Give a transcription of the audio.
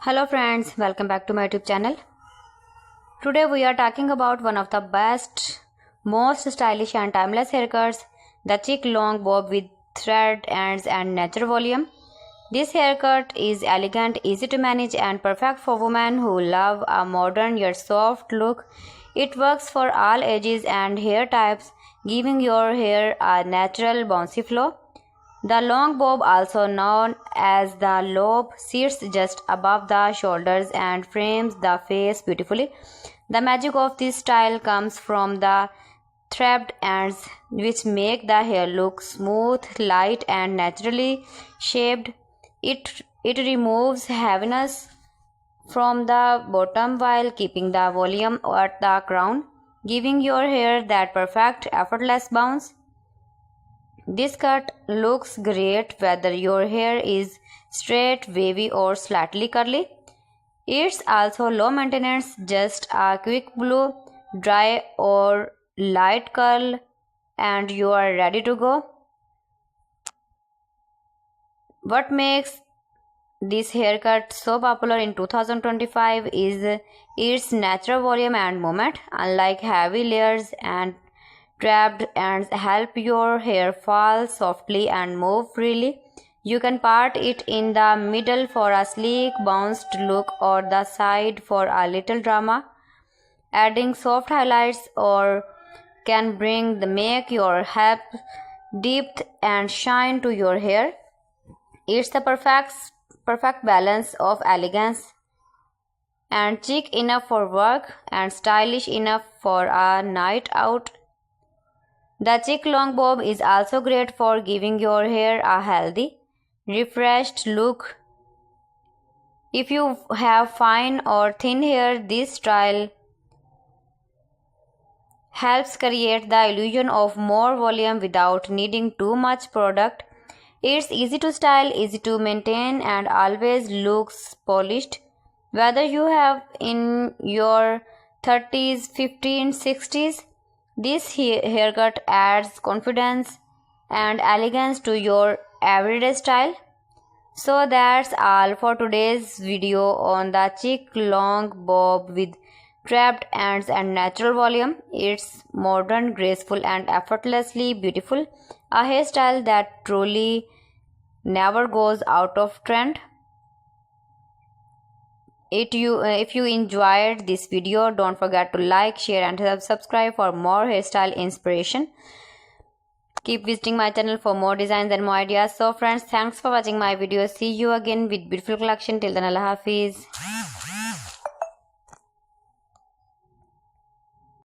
Hello friends, welcome back to my YouTube channel. Today we are talking about one of the best, most stylish and timeless haircuts, the Chic long bob with thread ends and natural volume. This haircut is elegant, easy to manage and perfect for women who love a modern yet soft look. It works for all ages and hair types, giving your hair a natural bouncy flow. The long bob, also known as the lobe, sits just above the shoulders and frames the face beautifully. The magic of this style comes from the thread ends, which make the hair look smooth, light, and naturally shaped. It removes heaviness from the bottom while keeping the volume at the crown, giving your hair that perfect, effortless bounce. This cut looks great whether your hair is straight, wavy or slightly curly. It's also low maintenance, just a quick blow, dry or light curl and you are ready to go. What makes this haircut so popular in 2025 is its natural volume and movement. Unlike heavy layers and trapped ends help your hair fall softly and move freely. You can part it in the middle for a sleek, bounced look or the side for a little drama. Adding soft highlights or can make your hair depth and shine to your hair. It's the perfect balance of elegance and chic enough for work and stylish enough for a night out. The Chic long bob is also great for giving your hair a healthy, refreshed look. If you have fine or thin hair, this style helps create the illusion of more volume without needing too much product. It's easy to style, easy to maintain and always looks polished. Whether you have in your 30s, 50s, 60s, this haircut adds confidence and elegance to your everyday style. So that's all for today's video on the Chic long bob with trapped ends and natural volume. It's modern, graceful and effortlessly beautiful. A hairstyle that truly never goes out of trend. If you enjoyed this video, don't forget to like, share and subscribe for more hairstyle inspiration. Keep visiting my channel for more designs and more ideas. So friends, thanks for watching my video. See you again with beautiful collection. Till then, Allah Hafiz.